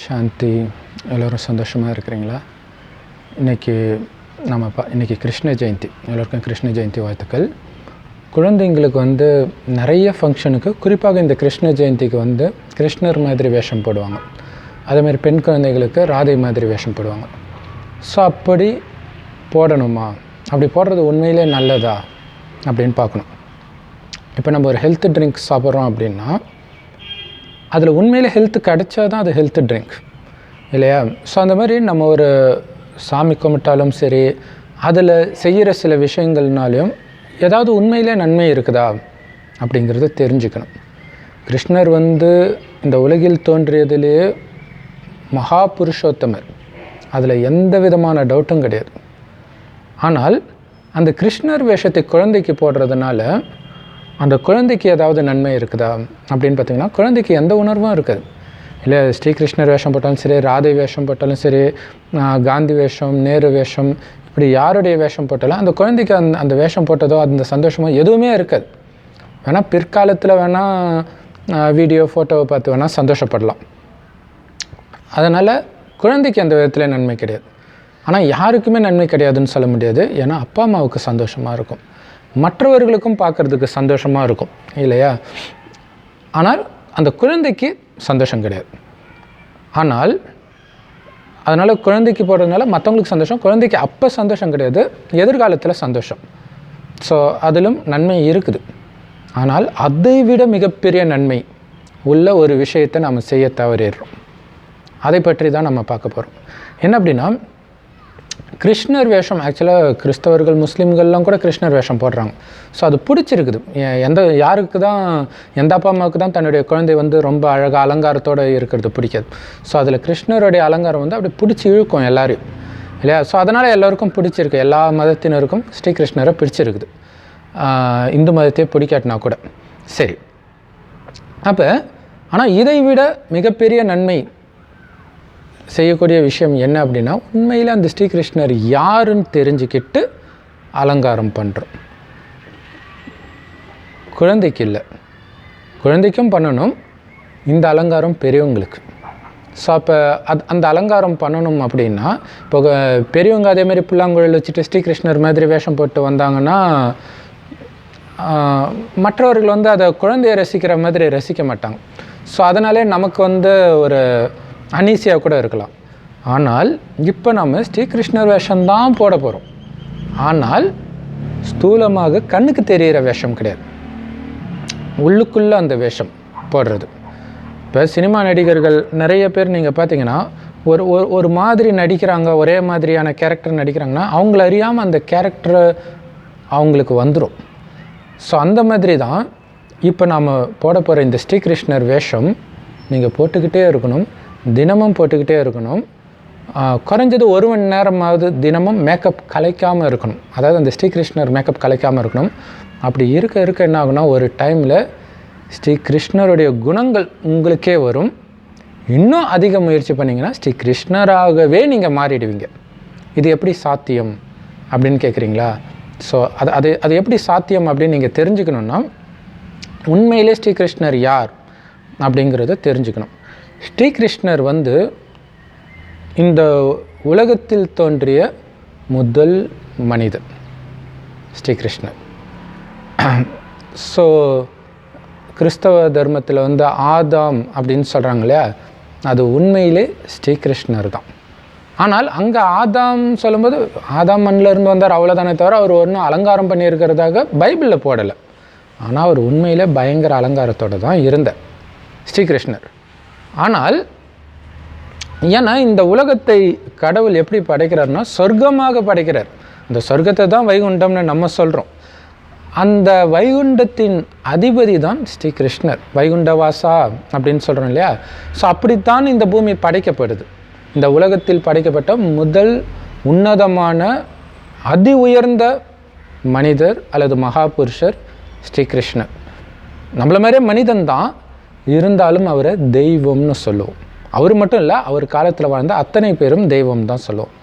சாந்தி. எல்லோரும் சந்தோஷமாக இருக்கிறீங்களா? இன்றைக்கி கிருஷ்ண ஜெயந்தி. எல்லோருக்கும் கிருஷ்ண ஜெயந்தி வாழ்த்துக்கள். குழந்தைங்களுக்கு நிறைய ஃபங்க்ஷனுக்கு, குறிப்பாக இந்த கிருஷ்ண ஜெயந்திக்கு கிருஷ்ணர் மாதிரி வேஷம் போடுவாங்க. அதேமாதிரி பெண் குழந்தைகளுக்கு ராதை மாதிரி வேஷம் போடுவாங்க. ஸோ அப்படி போடணுமா, அப்படி போடுறது உண்மையிலே நல்லதா அப்படின்னு பார்க்கணும். இப்போ நம்ம ஒரு ஹெல்த் ட்ரிங்க் சாப்பிட்றோம் அப்படின்னா அதில் உண்மையிலே ஹெல்த்து கிடைச்சா தான் அது ஹெல்த் ட்ரிங்க் இல்லையா? ஸோ அந்த மாதிரி நம்ம ஒரு சாமி கும்பிட்டாலும் சரி, அதில் செய்கிற சில விஷயங்கள்னாலையும் ஏதாவது உண்மையிலே நன்மை இருக்குதா அப்படிங்கிறத தெரிஞ்சுக்கணும். கிருஷ்ணர் இந்த உலகில் தோன்றியதிலேயே மகா புருஷோத்தமர், அதில் எந்த விதமான டவுட்டும் கிடையாது. ஆனால் அந்த கிருஷ்ணர் வேஷத்தை குழந்தைக்கு போடுறதுனால அந்த குழந்தைக்கு ஏதாவது நன்மை இருக்குதா அப்படின்னு பார்த்திங்கன்னா, குழந்தைக்கு எந்த உணர்வும் இருக்காது. இல்லை ஸ்ரீகிருஷ்ணர் வேஷம் போட்டாலும் சரி, ராதை வேஷம் போட்டாலும் சரி, காந்தி வேஷம், நேரு வேஷம், இப்படி யாருடைய வேஷம் போட்டாலும் அந்த குழந்தைக்கு அந்த வேஷம் போட்டதோ அந்த சந்தோஷமோ எதுவுமே இருக்காது. வேணால் பிற்காலத்தில் வேணால் வீடியோ ஃபோட்டோவை பார்த்து வேணால் சந்தோஷப்படலாம். அதனால் குழந்தைக்கு அந்த விதத்தில் நன்மை கிடையாது. ஆனால் யாருக்குமே நன்மை கிடையாதுன்னு சொல்ல முடியாது. ஏன்னா அப்பா அம்மாவுக்கு சந்தோஷமாக இருக்கும், மற்றவர்களுக்கும் பார்க்குறதுக்கு சந்தோஷமாக இருக்கும் இல்லையா? ஆனால் அந்த குழந்தைக்கு சந்தோஷம் கிடையாது. ஆனால் அதனால் குழந்தைக்கு போடுறதுனால மற்றவங்களுக்கு சந்தோஷம், குழந்தைக்கு அப்போ சந்தோஷம் கிடையாது, எதிர்காலத்தில் சந்தோஷம். ஸோ அதிலும் நன்மை இருக்குது. ஆனால் அதை விட மிகப்பெரிய நன்மை உள்ள ஒரு விஷயத்தை நாம் செய்ய தவறிடுறோம். அதை பற்றி தான் நம்ம பார்க்க போகிறோம். என்ன அப்படின்னா, கிருஷ்ணர் வேஷம் ஆக்சுவலாக கிறிஸ்தவர்கள், முஸ்லீம்கள்லாம் கூட கிருஷ்ணர் வேஷம் போடுறாங்க. ஸோ அது பிடிச்சிருக்குது. எந்த அப்பா அம்மாவுக்கு தான் தன்னுடைய குழந்தை ரொம்ப அழகாக அலங்காரத்தோடு இருக்கிறது பிடிக்காது. ஸோ அதில் கிருஷ்ணருடைய அலங்காரம் அப்படி பிடிச்சி இழுக்கும் எல்லாரையும் இல்லையா? ஸோ அதனால் எல்லோருக்கும் பிடிச்சிருக்கு. எல்லா மதத்தினருக்கும் ஸ்ரீகிருஷ்ணரை பிடிச்சிருக்குது, இந்து மதத்தையே பிடிக்காட்டினா கூட சரி. ஆனால் இதை விட மிகப்பெரிய நன்மை செய்யக்கூடிய விஷயம் என்ன அப்படின்னா, உண்மையில் அந்த ஸ்ரீகிருஷ்ணர் யாருன்னு தெரிஞ்சுக்கிட்டு அலங்காரம் பண்ணுறோம். குழந்தைக்கு இல்லை, குழந்தைக்கும் பண்ணணும் இந்த அலங்காரம் பெரியவங்களுக்கு. ஸோ அப்போ அந்த அலங்காரம் பண்ணணும் அப்படின்னா, இப்போ பெரியவங்க அதேமாதிரி புல்லாங்குழல் வச்சுட்டு ஸ்ரீகிருஷ்ணர் மாதிரி வேஷம் போட்டு வந்தாங்கன்னா மற்றவர்கள் அதை குழந்தைய ரசிக்கிற மாதிரி ரசிக்க மாட்டாங்க. ஸோ அதனாலே நமக்கு ஒரு அனீசியாக கூட இருக்கலாம். ஆனால் இப்போ நம்ம ஸ்ரீகிருஷ்ணர் வேஷம்தான் போட போகிறோம். ஆனால் ஸ்தூலமாக கண்ணுக்கு தெரிகிற வேஷம் கிடையாது, உள்ளுக்குள்ளே அந்த வேஷம் போடுறது. இப்போ சினிமா நடிகர்கள் நிறைய பேர் நீங்கள் பார்த்தீங்கன்னா ஒரு மாதிரி நடிக்கிறாங்க, ஒரே மாதிரியான கேரக்டர் நடிக்கிறாங்கன்னா அவங்கள அறியாமல் அந்த கேரக்டர் அவங்களுக்கு வந்துடும். ஸோ அந்த மாதிரி தான் இப்போ நாம் போட போகிற இந்த ஸ்ரீகிருஷ்ணர் வேஷம் நீங்கள் போட்டுக்கிட்டே இருக்கணும், தினமும் போட்டுக்கிட்டே இருக்கணும். குறைஞ்சது 1 மணி நேரமாவது தினமும் மேக்கப் கலைக்காமல் இருக்கணும். அதாவது அந்த ஸ்ரீகிருஷ்ணர் மேக்கப் கலைக்காமல் இருக்கணும். அப்படி இருக்க என்ன ஆகுனா, ஒரு டைமில் ஸ்ரீகிருஷ்ணருடைய குணங்கள் உங்களுக்கே வரும். இன்னும் அதிக முயற்சி பண்ணிங்கன்னா ஸ்ரீகிருஷ்ணராகவே நீங்கள் மாறிடுவீங்க. இது எப்படி சாத்தியம் அப்படின்னு கேட்குறீங்களா? ஸோ அது எப்படி சாத்தியம் அப்படின்னு நீங்கள் தெரிஞ்சுக்கணுன்னா, உண்மையிலே ஸ்ரீகிருஷ்ணர் யார் அப்படிங்கிறத தெரிஞ்சுக்கணும். ஸ்ரீகிருஷ்ணர் இந்த உலகத்தில் தோன்றிய முதல் மனிதன் ஸ்ரீகிருஷ்ணர். ஸோ கிறிஸ்தவ தர்மத்தில் ஆதாம் அப்படின்னு சொல்கிறாங்க இல்லையா, அது உண்மையிலே ஸ்ரீகிருஷ்ணர் தான். ஆனால் அங்கே ஆதாம் சொல்லும்போது ஆதாம் மண்ணிலேருந்து வந்தார் அவ்வளோதானே தவிர அவர் ஒன்றும் அலங்காரம் பண்ணியிருக்கிறதாக பைபிளில் போடலை. ஆனால் அவர் உண்மையிலே பயங்கர அலங்காரத்தோடு தான் இருந்தார் ஸ்ரீகிருஷ்ணர். ஆனால் ஏன்னா இந்த உலகத்தை கடவுள் எப்படி படைக்கிறார்னா, சொர்க்கமாக படைக்கிறார். இந்த சொர்க்கத்தை தான் வைகுண்டம்னு நம்ம சொல்கிறோம். அந்த வைகுண்டத்தின் அதிபதி தான் ஸ்ரீகிருஷ்ணர், வைகுண்டவாசா அப்படின்னு சொல்கிறோம் இல்லையா? ஸோ அப்படித்தான் இந்த பூமி படைக்கப்படுது. இந்த உலகத்தில் படைக்கப்பட்ட முதல் உன்னதமான அதி உயர்ந்த மனிதர் அல்லது மகாபுருஷர் ஸ்ரீகிருஷ்ணர். நம்மள மாதிரியே மனிதன் தான், இருந்தாலும் அவரை தெய்வம்னு சொல்லுவோம். அவர் மட்டும் இல்லை, அவர் காலத்தில் வாழ்ந்த அத்தனை பேரும் தெய்வம் தான் சொல்லுவோம்.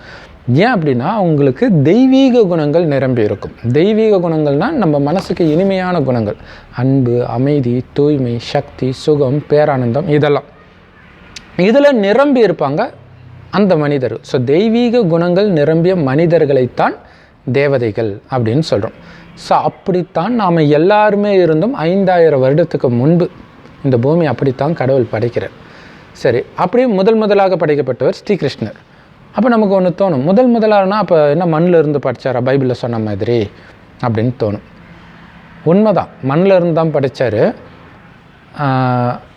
ஏன் அப்படின்னா அவங்களுக்கு தெய்வீக குணங்கள் நிரம்பி இருக்கும். தெய்வீக குணங்கள்னால் நம்ம மனசுக்கு இனிமையான குணங்கள், அன்பு, அமைதி, தூய்மை, சக்தி, சுகம், பேரானந்தம், இதெல்லாம். இதில் நிரம்பி இருப்பாங்க அந்த மனிதர். ஸோ தெய்வீக குணங்கள் நிரம்பிய மனிதர்களைத்தான் தேவதைகள் அப்படின்னு சொல்கிறோம். ஸோ அப்படித்தான் நாம் எல்லாருமே இருந்தும் 5000 வருடத்துக்கு முன்பு இந்த பூமி அப்படித்தான் கடவுள் படைக்கிறார். சரி, அப்படியே முதலாக படைக்கப்பட்டவர் ஸ்ரீகிருஷ்ணர். அப்போ நமக்கு ஒன்று தோணும், முதலாகனா அப்போ என்ன மண்ணில் இருந்து படைச்சாரா பைபிளில் சொன்ன மாதிரி அப்படின்னு தோணும். உண்மைதான், மண்ணில் இருந்து தான் படைத்தார்.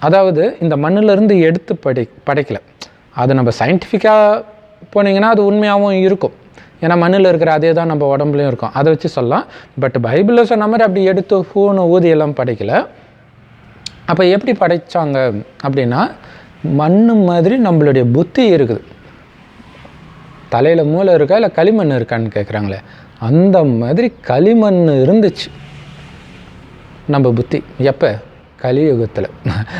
அதாவது இந்த மண்ணிலேருந்து எடுத்து படைக்கலை. அது நம்ம சயின்டிஃபிக்காக போனீங்கன்னா அது உண்மையாகவும் இருக்கும். ஏன்னா மண்ணில் இருக்கிற அதே தான் நம்ம உடம்புலையும் இருக்கும், அதை வச்சு சொல்லலாம். பட் பைபிளில் சொன்ன மாதிரி அப்படி எடுத்து ஹூன்னு ஊதியெல்லாம் படைக்கலை. அப்போ எப்படி படைத்தாங்க அப்படின்னா, மண் மாதிரி நம்மளுடைய புத்தி இருக்குது. தலையில் மூளை இருக்கா இல்லை களிமண் இருக்கான்னு கேட்குறாங்களே, அந்த மாதிரி களிமண் இருந்துச்சு நம்ம புத்தி. எப்போ? கலியுகத்தில்.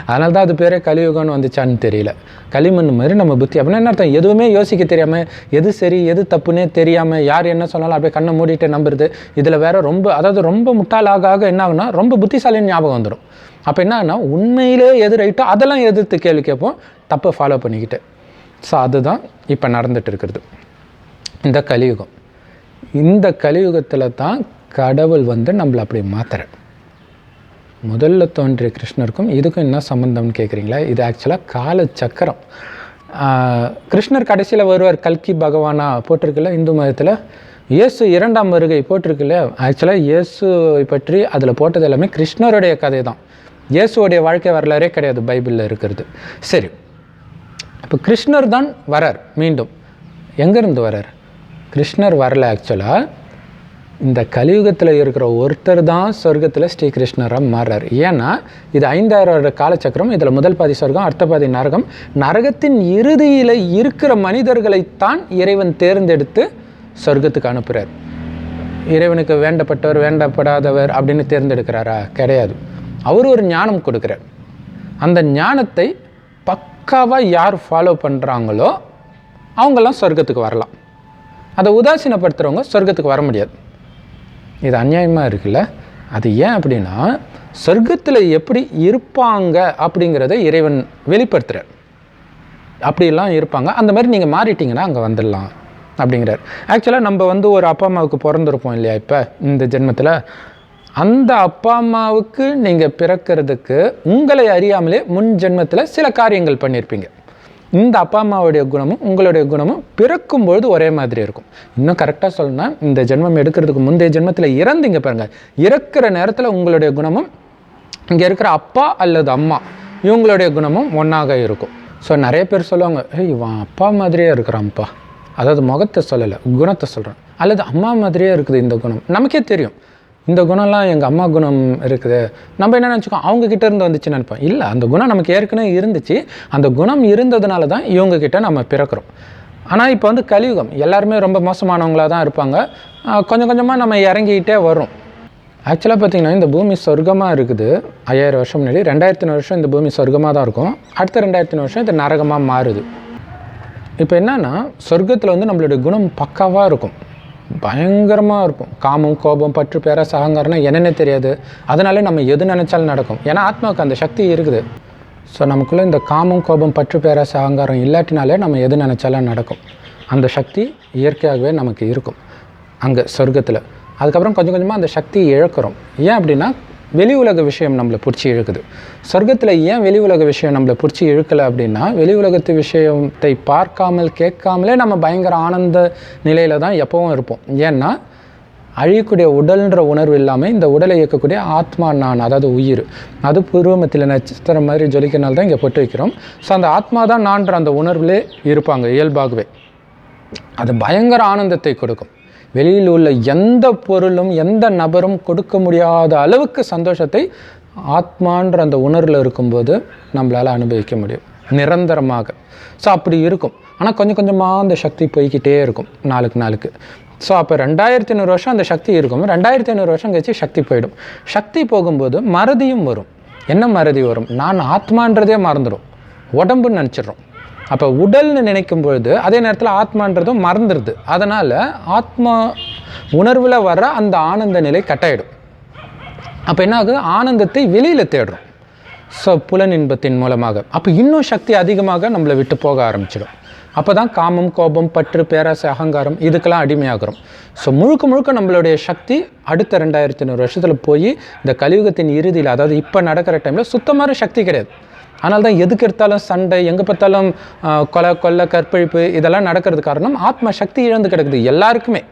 அதனால தான் அது பேரே கலியுகம்னு வந்துச்சான்னு தெரியல. களிமண் மாதிரி நம்ம புத்தி. அப்படின்னா என்ன அர்த்தம்? எதுவுமே யோசிக்க தெரியாமல், எது சரி எது தப்புன்னே தெரியாமல், யார் என்ன சொன்னாலும் அப்படியே கண்ணை மூடிட்டு நம்புறது. இதில் வேறு ரொம்ப முட்டாளாக என்ன ஆகுனா ரொம்ப புத்திசாலின்னு ஞாபகம் வந்துடும். அப்போ என்ன ஆகுனா உண்மையிலே எது ரைட்டோ அதெல்லாம் எதிர்த்து கேள்வி கேட்போம், தப்பை ஃபாலோ பண்ணிக்கிட்டு. ஸோ அதுதான் இப்போ நடந்துட்டு இருக்கிறது இந்த கலியுகம். இந்த கலியுகத்தில் தான் கடவுள் நம்மளை அப்படி மாத்துறார். முதல்ல தோன்றிய கிருஷ்ணருக்கும் இதுக்கும் என்ன சம்மந்தம்னு கேட்குறீங்களா? இது ஆக்சுவலாக கால சக்கரம். கிருஷ்ணர் கடைசியில் வருவார், கல்கி பகவானா போட்டிருக்குல்ல இந்து மதத்தில். இயேசு 2ஆம் வருகை போட்டிருக்குல்ல, ஆக்சுவலாக இயேசுவை பற்றி அதில் போட்டது எல்லாமே கிருஷ்ணருடைய கதை தான். இயேசுவோடைய வாழ்க்கை வரலாறே கிடையாது பைபிளில் இருக்கிறது. சரி, இப்போ கிருஷ்ணர் தான் வரார். மீண்டும் எங்கேருந்து வரார்? கிருஷ்ணர் வரல. ஆக்சுவலாக இந்த கலியுகத்தில் இருக்கிற ஒருத்தர் தான் சொர்க்கத்தில் ஸ்ரீகிருஷ்ணராக மாறுறார். ஏன்னா இது 5000 வருட காலச்சக்கரம். இதில் முதல் பாதி சொர்க்கம், அடுத்த பாதி நரகம். நரகத்தின் இறுதியில் இருக்கிற மனிதர்களைத்தான் இறைவன் தேர்ந்தெடுத்து சொர்க்கத்துக்கு அனுப்புகிறார். இறைவனுக்கு வேண்டப்பட்டவர் வேண்டப்படாதவர் அப்படின்னு தேர்ந்தெடுக்கிறாரா? கிடையாது. அவர் ஒரு ஞானம் கொடுக்குறார். அந்த ஞானத்தை பக்காவாக யார் ஃபாலோ பண்ணுறாங்களோ அவங்கெல்லாம் சொர்க்கத்துக்கு வரலாம். அதை உதாசீனப்படுத்துகிறவங்க சொர்க்கத்துக்கு வர முடியாது. இது அநியாயமாக இருக்குல்ல? அது ஏன் அப்படின்னா, சொர்க்கத்தில் எப்படி இருப்பாங்க அப்படிங்கிறத இறைவன் வெளிப்படுத்துகிறார். அப்படிலாம் இருப்பாங்க, அந்த மாதிரி நீங்கள் மாறிட்டீங்கன்னா அங்கே வந்துடலாம் அப்படிங்கிறார். ஆக்சுவலாக நம்ம ஒரு அப்பா அம்மாவுக்கு பிறந்திருப்போம் இல்லையா? இப்போ இந்த ஜென்மத்தில் அந்த அப்பா அம்மாவுக்கு நீங்கள் பிறக்கிறதுக்கு உங்களை அறியாமலே முன் ஜென்மத்தில் சில காரியங்கள் பண்ணியிருப்பீங்க. இந்த அப்பா அம்மாவுடைய குணமும் உங்களுடைய குணமும் பிறக்கும்பொழுது ஒரே மாதிரி இருக்கும். இன்னும் கரெக்டாக சொல்லணும்னா, இந்த ஜென்மம் எடுக்கிறதுக்கு முந்தைய ஜென்மத்தில் இறந்தீங்க பாருங்கள், இறக்குற நேரத்தில் உங்களுடைய குணமும் இங்கே இருக்கிற அப்பா அல்லது அம்மா இவங்களுடைய குணமும் ஒன்றாக இருக்கும். ஸோ நிறைய பேர் சொல்லுவாங்க, இவன் அப்பா மாதிரியே இருக்கிறான்ப்பா. அதாவது முகத்தை சொல்லலை, குணத்தை சொல்கிறேன். அல்லது அம்மா மாதிரியே இருக்குது இந்த குணம். நமக்கே தெரியும் இந்த குணம்லாம் எங்கள் அம்மா குணம் இருக்குது. நம்ம என்ன நினச்சிக்கோம், அவங்கக்கிட்ட இருந்து வந்துச்சு நினைப்போம். இல்லை, அந்த குணம் நமக்கு ஏற்கனவே இருந்துச்சு. அந்த குணம் இருந்ததுனால தான் இவங்கக்கிட்ட நம்ம பிறக்கிறோம். ஆனால் இப்போ கலியுகம், எல்லாருமே ரொம்ப மோசமானவங்களாக தான் இருப்பாங்க. கொஞ்சம் கொஞ்சமாக நம்ம இறங்கிக்கிட்டே வரும். ஆக்சுவலாக பார்த்திங்கன்னா இந்த பூமி சொர்க்கமாக இருக்குது 5000 வருஷம் முன்னாடி. 2000 வருஷம் இந்த பூமி சொர்க்கமாக தான் இருக்கும். அடுத்த 2000 வருஷம் இது நரகமாக மாறுது. இப்போ என்னன்னா, சொர்க்கத்தில் நம்மளுடைய குணம் பக்காவாக இருக்கும், பயங்கரமாக இருக்கும். காமம், கோபம், பற்று, பேராசை, அகங்காரம்னா என்னென்ன தெரியாது. அதனாலே நம்ம எது நினச்சாலும் நடக்கும். ஏன்னா ஆத்மாவுக்கு அந்த சக்தி இருக்குது. ஸோ நமக்குள்ளே இந்த காமம், கோபம், பற்று, பேராசை, அகங்காரம் இல்லாட்டினாலே நம்ம எது நினச்சாலும் நடக்கும். அந்த சக்தி இயற்கையாகவே நமக்கு இருக்கும் அங்கே சொர்க்கத்தில். அதுக்கப்புறம் கொஞ்சம் கொஞ்சமாக அந்த சக்தியை இழக்கிறோம். ஏன் அப்படின்னா, வெளி உலக விஷயம் நம்மளை பிடிச்சி இழுக்குது. சொர்க்கத்தில் ஏன் வெளி உலக விஷயம் நம்மளை பிடிச்சி இழுக்கலை அப்படின்னா, வெளி உலகத்து விஷயத்தை பார்க்காமல் கேட்காமலே நம்ம பயங்கர ஆனந்த நிலையில் தான் எப்போவும் இருப்போம். ஏன்னா அழியக்கூடிய உடல்ன்ற உணர்வு இல்லாமல் இந்த உடலை இயக்கக்கூடிய ஆத்மா நான், அதாவது உயிர், அது பூர்வமத்தில் நட்சத்திரம் மாதிரி ஜொலிக்கிறனால தான் இங்கே போட்டு வைக்கிறோம். ஸோ அந்த ஆத்மா தான் நான்ற அந்த உணர்விலே இருப்பாங்க இயல்பாகவே. அது பயங்கர ஆனந்தத்தை கொடுக்கும். வெளியில் உள்ள எந்த பொருளும் எந்த நபரும் கொடுக்க முடியாத அளவுக்கு சந்தோஷத்தை ஆத்மான்ற அந்த உணர்வில் இருக்கும்போது நம்மளால் அனுபவிக்க முடியும் நிரந்தரமாக. ஸோ அப்படி இருக்கும். ஆனால் கொஞ்சம் கொஞ்சமாக அந்த சக்தி போய்கிட்டே இருக்கும் நாளுக்கு. ஸோ அப்போ 2500 வருஷம் அந்த சக்தி இருக்கும். 2500 வருஷம் கழிச்சு சக்தி போயிடும். சக்தி போகும்போது மறதியும் வரும். என்ன மறதி வரும்? நான் ஆத்மான்றதே மறந்துடும், உடம்புன்னு நினச்சிட்றோம். அப்போ உடல்னு நினைக்கும் பொழுது அதே நேரத்தில் ஆத்மான்றதும் மறந்துடுது. அதனால் ஆத்மா உணர்வில் வர்ற அந்த ஆனந்த நிலை கட்டாயிடும். அப்போ என்ன ஆகுது? ஆனந்தத்தை வெளியில் தேடுறோம். ஸோ புலன் இன்பத்தின் மூலமாக. அப்போ இன்னும் சக்தி அதிகமாக நம்மளை விட்டு போக ஆரம்பிச்சிடும். அப்போ தான் காமம், கோபம், பற்று, பேராசை, அகங்காரம் இதுக்கெல்லாம் அடிமையாகிறோம். ஸோ முழுக்க முழுக்க நம்மளுடைய சக்தி அடுத்த 2500 வருஷத்தில் போய் இந்த கலியுகத்தின் இறுதியில், அதாவது இப்போ நடக்கிற டைமில் சுத்தமான சக்தி கிடையாது. அதனால தான் எதுக்கு எடுத்தாலும் சண்டை, எங்கே பார்த்தாலும் கொலை, கற்பழிப்பு இதெல்லாம் நடக்கிறது காரணம் ஆத்ம சக்தி இழந்து கிடக்குது. எல்லாருக்குமே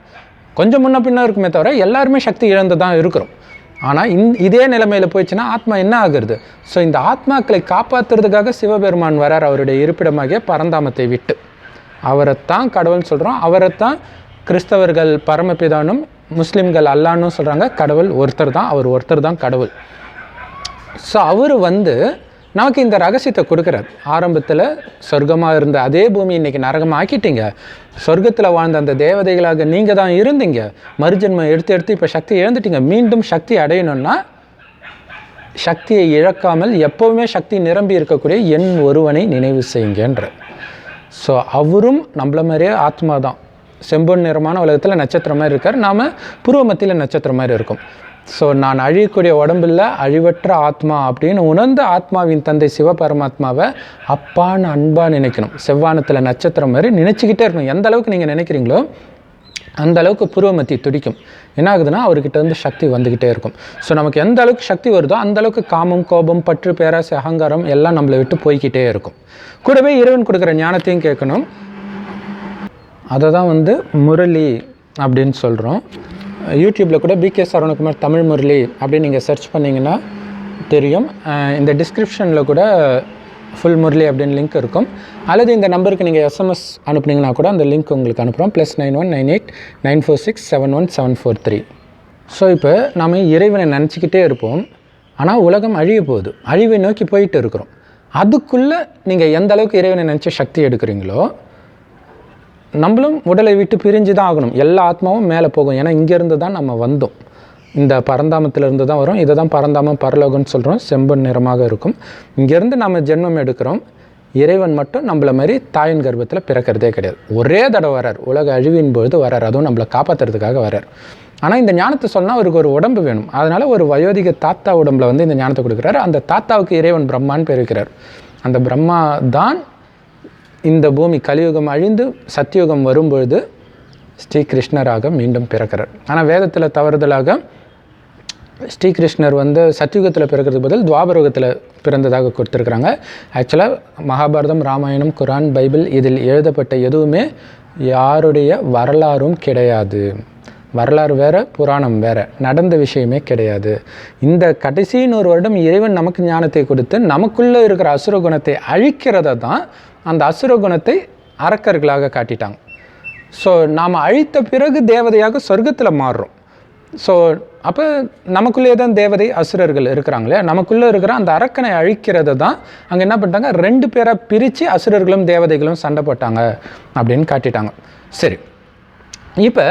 கொஞ்சம் முன்ன பின்ன இருக்குமே தவிர எல்லாருமே சக்தி இழந்து தான் இருக்கிறோம். ஆனால் இதே நிலைமையில் போயிடுச்சுன்னா ஆத்மா என்ன ஆகுறது? ஸோ இந்த ஆத்மாக்களை காப்பாற்றுறதுக்காக சிவபெருமான் வரார் அவருடைய இருப்பிடமாகிய பரந்தாமத்தை விட்டு. அவரைத்தான் கடவுள்னு சொல்கிறோம். அவரைத்தான் கிறிஸ்தவர்கள் பரமபிதானும் முஸ்லீம்கள் அல்லான்னு சொல்கிறாங்க. கடவுள் ஒருத்தர் தான், அவர் ஒருத்தர் தான் கடவுள். ஸோ அவர் நமக்கு இந்த ரகசியத்தை கொடுக்குறார். ஆரம்பத்தில் சொர்க்கமாக இருந்த அதே பூமி இன்றைக்கி நரகமாக ஆக்கிட்டீங்க. சொர்க்கத்தில் வாழ்ந்த அந்த தேவதைகளாக நீங்கள் தான் இருந்தீங்க. மறுஜன்மம் எடுத்து இப்போ சக்தி இழந்துட்டீங்க. மீண்டும் சக்தி அடையணும்னா சக்தியை இழக்காமல் எப்போவுமே சக்தி நிரம்பி இருக்கக்கூடிய என் ஒருவனை நினைவு செய்யுங்கன்ற. ஸோ அவரும் நம்மள மாதிரியே ஆத்மா தான். செம்பொன் நிறமான உலகத்தில் நட்சத்திரம் மாதிரி இருக்கார். நாம் பூர்வ மத்தியில் நட்சத்திரம் மாதிரி இருக்கும். ஸோ நான் அழியக்கூடிய உடம்பில் அழிவற்ற ஆத்மா அப்படின்னு உணர்ந்த ஆத்மாவின் தந்தை சிவபரமாத்மாவை அப்பான்னு அன்பாக நினைக்கணும். செவ்வானத்தில் நட்சத்திரம் மாதிரி நினச்சிக்கிட்டே இருக்கணும். எந்த அளவுக்கு நீங்கள் நினைக்கிறீங்களோ அந்த அளவுக்கு பூர்வமத்தி துடிக்கும். என்ன ஆகுதுன்னா அவர்கிட்ட சக்தி வந்துக்கிட்டே இருக்கும். ஸோ நமக்கு எந்த அளவுக்கு சக்தி வருதோ அந்த அளவுக்கு காமம், கோபம், பற்று, பேராசை, அகங்காரம் எல்லாம் நம்மளை விட்டு போய்கிட்டே இருக்கும். கூடவே இறைவன் கொடுக்குற ஞானத்தையும் கேட்கணும். அதை தான் முரளி அப்படின்னு சொல்கிறோம். யூடியூப்பில் கூட பிகே சரவணகுமார் தமிழ் முரளி அப்படின்னு நீங்கள் சர்ச் பண்ணிங்கன்னா தெரியும். இந்த டிஸ்கிரிப்ஷனில் கூட ஃபுல் முரளி அப்படின்னு லிங்க் இருக்கும். அல்லது இந்த நம்பருக்கு நீங்கள் எஸ்எம்எஸ் அனுப்புனீங்கன்னா கூட அந்த லிங்க் உங்களுக்கு அனுப்புகிறோம். +91 98 946 71743. ஸோ இப்போ நாம் இறைவனை நினச்சிக்கிட்டே இருப்போம். ஆனால் உலகம் அழிய போகுது, அழிவை நோக்கி போயிட்டு இருக்கிறோம். அதுக்குள்ளே நீங்கள் எந்த அளவுக்கு இறைவனை நினச்சி சக்தி எடுக்கிறீங்களோ நம்மளும் உடலை விட்டு பிரிஞ்சு தான் ஆகணும். எல்லா ஆத்மாவும் மேலே போகும். ஏன்னா இங்கேருந்து தான் நம்ம வந்தோம். இந்த பரந்தாமத்திலிருந்து தான் வரும். இதை தான் பரந்தாமம் பரலோகம்னு சொல்கிறோம். செம்பன் நிறமாக இருக்கும். இங்கேருந்து நம்ம ஜென்மம் எடுக்கிறோம். இறைவன் மட்டும் நம்மள மாதிரி தாயின் கர்ப்பத்தில் பிறக்கிறதே கிடையாது. ஒரே தடவை வரார். உலக அழிவின் பொழுது வரார். அதுவும் நம்மளை காப்பாற்றுறதுக்காக வரார். ஆனால் இந்த ஞானத்தை சொன்னால் அவருக்கு ஒரு உடம்பு வேணும். அதனால் ஒரு வயோதிக தாத்தா உடம்புல இந்த ஞானத்தை கொடுக்குறாரு. அந்த தாத்தாவுக்கு இறைவன் பிரம்மான்னு பேர் வைக்கிறார். அந்த பிரம்மா தான் இந்த பூமி கலியுகம் அழிந்து சத்தியுகம் வரும்பொழுது ஸ்ரீகிருஷ்ணராக மீண்டும் பிறக்கிறார். ஆனால் வேதத்தில் தவறுதலாக ஸ்ரீகிருஷ்ணர் சத்தியுகத்தில் பிறக்கிறதுக்கு பதில் துவாபரயுகத்தில் பிறந்ததாக கொடுத்துருக்குறாங்க. ஆக்சுவலாக மகாபாரதம், ராமாயணம், குரான், பைபிள் இதில் எழுதப்பட்ட எதுவுமே யாருடைய வரலாறும் கிடையாது. வரலாறு வேறு, புராணம் வேறு, நடந்த விஷயமே கிடையாது. இந்த கடைசி 100 வருடம் இறைவன் நமக்கு ஞானத்தை கொடுத்து நமக்குள்ளே இருக்கிற அசுர குணத்தை அழிக்கிறத தான் அந்த அசுர குணத்தை அரக்கர்களாக காட்டிட்டாங்க. ஸோ நாம் அழித்த பிறகு தேவதையாக சொர்க்கத்தில் மாறுறோம். ஸோ அப்போ நமக்குள்ளே தான் தேவதை அசுரர்கள் இருக்கிறாங்களே, நமக்குள்ளே இருக்கிற அந்த அரக்கனை அழிக்கிறத தான் அங்கே என்ன பண்ணிட்டாங்க, 2 பேராக பிரித்து அசுரர்களும் தேவதைகளும் சண்டை போட்டாங்க அப்படின்னு காட்டிட்டாங்க. சரி, இப்போ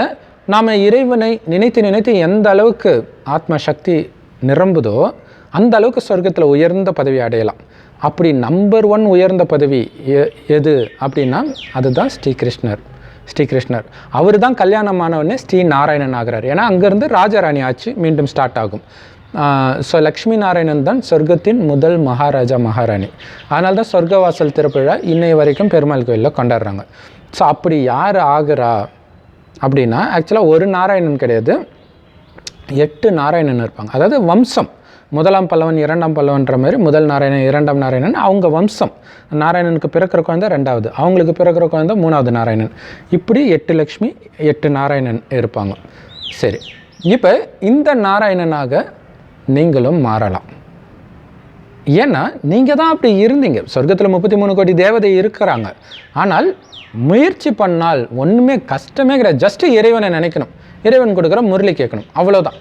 நாம் இறைவனை நினைத்து எந்த அளவுக்கு ஆத்ம சக்தி நிரம்புதோ அந்த அளவுக்கு சொர்க்கத்தில் உயர்ந்த பதவி அடையலாம். அப்படி நம்பர் 1 உயர்ந்த பதவி எது அப்படின்னா அதுதான் ஸ்ரீகிருஷ்ணர். அவர் தான் கல்யாணமானவனே ஸ்ரீ நாராயணன் ஆகிறார். ஏன்னா அங்கேருந்து ராஜாராணி ஆட்சி மீண்டும் ஸ்டார்ட் ஆகும். ஸோ லக்ஷ்மி நாராயணன் தான் சொர்க்கத்தின் முதல் மகாராஜா மகாராணி. அதனால தான் சொர்க்கவாசல் திருப்பிழா இன்னைய வரைக்கும் பெருமாள் கோயிலில் கொண்டாடுறாங்க. ஸோ அப்படி யார் ஆகிறா அப்படின்னா ஆக்சுவலாக ஒரு நாராயணன் கிடையாது, 8 நாராயணன் இருப்பாங்க. அதாவது வம்சம், 1ஆம் பல்லவன் 2ஆம் பல்லவன்ற மாதிரி முதல் நாராயணன் 2ஆம் நாராயணன் அவங்க வம்சம். நாராயணனுக்கு பிறக்கிற குழந்தை 2வது, அவங்களுக்கு பிறக்கிற குழந்தை 3வது நாராயணன். இப்படி 8 லக்ஷ்மி 8 நாராயணன் இருப்பாங்க. சரி, இப்போ இந்த நாராயணனாக நீங்களும் மாறலாம். ஏன்னா நீங்கள் தான் அப்படி இருந்தீங்க. சொர்க்கத்தில் 33 கோடி தேவதை இருக்கிறாங்க. ஆனால் முயற்சி பண்ணால் ஒன்றுமே கஷ்டமே கிடையாது. ஜஸ்ட்டு இறைவனை நினைக்கணும், இறைவன் கொடுக்குற முரளி கேட்கணும், அவ்வளோதான்.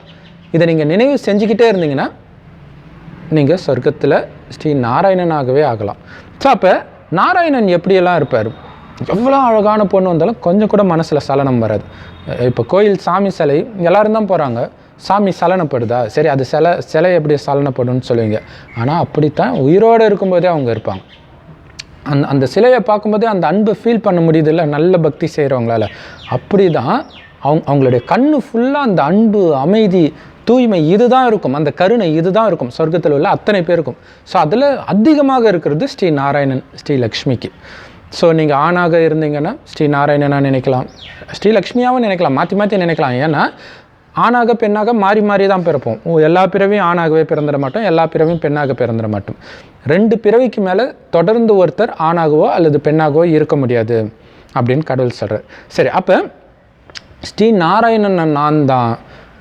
இதை நீங்கள் நினைவு செஞ்சுக்கிட்டே இருந்தீங்கன்னா நீங்கள் சொர்க்கத்தில் ஸ்ரீ நாராயணனாகவே ஆகலாம். ஸோ அப்போ நாராயணன் எப்படியெல்லாம் இருப்பார், எவ்வளோ அழகான பொண்ணு வந்தாலும் கொஞ்சம் கூட மனசில் சலனம் வராது. இப்போ கோயில் சாமி சிலை எல்லோரும் தான் போகிறாங்க, சாமி சலனப்படுதா? சரி, அது சிலை எப்படி சலனப்படும்னு சொல்லுவீங்க. ஆனால் அப்படித்தான் உயிரோடு இருக்கும்போதே அவங்க இருப்பாங்க. அந்த சிலையை பார்க்கும்போதே அந்த அன்பை ஃபீல் பண்ண முடியுது இல்லை, நல்ல பக்தி செய்கிறவங்களால. அப்படி தான் அவங்களுடைய கண்ணு ஃபுல்லாக அந்த அன்பு, அமைதி, தூய்மை இதுதான் இருக்கும், அந்த கருணை இதுதான் இருக்கும் சொர்க்கத்தில் உள்ள அத்தனை பேருக்கும். ஸோ அதில் அதிகமாக இருக்கிறது ஸ்ரீ நாராயணன் ஸ்ரீ லக்ஷ்மிக்கு. ஸோ நீங்கள் ஆணாக இருந்தீங்கன்னா ஸ்ரீ நாராயணனாக நினைக்கலாம், ஸ்ரீ லக்ஷ்மியாகவும் நினைக்கலாம், மாற்றி மாற்றி நினைக்கலாம். ஏன்னா ஆணாக பெண்ணாக மாறி மாறி தான் பிறப்போம். எல்லா பிறவியும் ஆணாகவே பிறந்துட மாட்டோம், எல்லா பிறவியும் பெண்ணாக பிறந்துட மாட்டோம். 2 பிறவிக்கு மேலே தொடர்ந்து ஒருத்தர் ஆணாகவோ அல்லது பெண்ணாகவோ இருக்க முடியாது அப்படின்னு கடவுள் சொல்கிறார். சரி, அப்போ ஸ்ரீ நாராயணன் நான் தான்,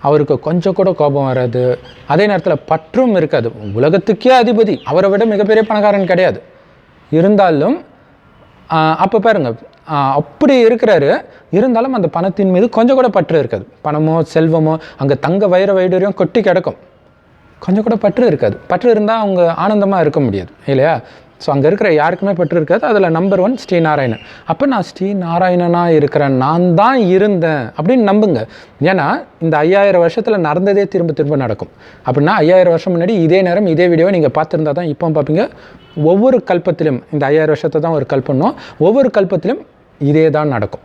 அவருக்கு கொஞ்சம் கூட கோபம் வராது, அதே நேரத்தில் பற்றும் இருக்காது. உலகத்துக்கே அதிபதி, அவரை விட மிகப்பெரிய பணக்காரன் கிடையாது. இருந்தாலும் அப்போ பாருங்கள், அப்படி இருக்கிறாரு. இருந்தாலும் அந்த பணத்தின் மீது கொஞ்சம் கூட பற்று இருக்காது. பணமோ செல்வமோ அங்கே தங்க வைர வைடூரியம் கொட்டி கிடக்கும், கொஞ்சம் கூட பற்று இருக்காது. பற்று இருந்தால் அவங்க ஆனந்தமாக இருக்க முடியாது இல்லையா? ஸோ அங்கே இருக்கிற யாருக்குமே பற்று இருக்காது. அதில் நம்பர் 1 ஸ்ரீ நாராயணன். அப்போ நான் ஸ்ரீ நாராயணனாக இருக்கிறேன், நான் தான் இருந்தேன் அப்படின்னு நம்புங்க. ஏன்னா இந்த 5000 வருஷத்தில் நடந்ததே திரும்ப திரும்ப நடக்கும். அப்படின்னா 5000 வருஷம் முன்னாடி இதே நேரம் இதே வீடியோவை நீங்கள் பார்த்துருந்தா தான் இப்போ பார்ப்பீங்க. ஒவ்வொரு கல்பத்திலும் இந்த 5000 வருஷத்தை தான் ஒரு கல்பனும், ஒவ்வொரு கல்பத்திலும் இதே தான் நடக்கும்.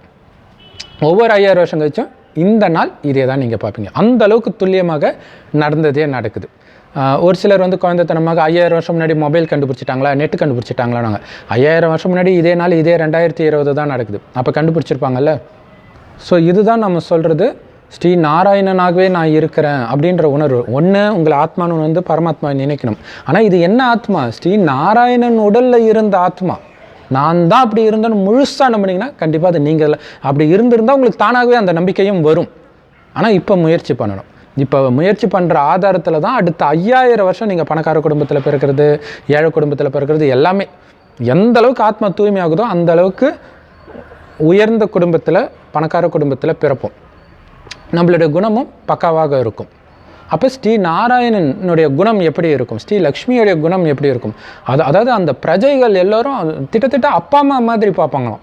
ஒவ்வொரு 5000 வருஷம் கழிச்சும் இந்த நாள் இதே தான் நீங்கள் பார்ப்பீங்க. அந்த அளவுக்கு துல்லியமாக நடந்ததே நடக்குது. ஒரு சிலர் வந்து குழந்தைத்தனமாக 5000 வருஷம் முன்னாடி மொபைல் கண்டுபிடிச்சிட்டாங்களா, நெட்டு கண்டுபிடிச்சிட்டாங்களா. நாங்கள் 5000 வருஷம் முன்னாடி இதே நாள் இதே 2020 தான் நடக்குது, அப்போ கண்டுபிடிச்சிருப்பாங்கல்ல. ஸோ இதுதான் நம்ம சொல்கிறது, ஸ்ரீ நாராயணனாகவே நான் இருக்கிறேன் அப்படின்ற உணர்வு. ஒன்று உங்களை ஆத்மானு வந்து பரமாத்மா நினைக்கணும். ஆனால் இது என்ன ஆத்மா? ஸ்ரீ நாராயணன் உடலில் இருந்த ஆத்மா. நான் தான் அப்படி இருந்தேன்னு முழுசாக நம்பினீங்கன்னா கண்டிப்பாக அது நீங்கள் அப்படி இருந்திருந்தால் உங்களுக்கு தானாகவே அந்த நம்பிக்கையும் வரும். ஆனால் இப்போ முயற்சி பண்ணணும். இப்போ முயற்சி பண்ணுற ஆதாரத்தில் தான் அடுத்த 5000 வருஷம் நீங்கள் பணக்கார குடும்பத்தில் பிறக்கிறது, ஏழை குடும்பத்தில் பிறக்கிறது எல்லாமே எந்த அளவுக்கு ஆத்மா தூய்மையாகுதோ அந்த அளவுக்கு உயர்ந்த குடும்பத்தில் பணக்கார குடும்பத்தில் பிறப்போம். நம்மளுடைய குணமும் பக்காவாக இருக்கும். அப்போ ஸ்ரீ நாராயணனுடைய குணம் எப்படி இருக்கும், ஸ்ரீ லக்ஷ்மியுடைய குணம் எப்படி இருக்கும்? அதாவது அந்த பிரஜைகள் எல்லோரும் திட்டத்திட்ட அப்பா அம்மா மாதிரி பார்ப்பாங்களாம்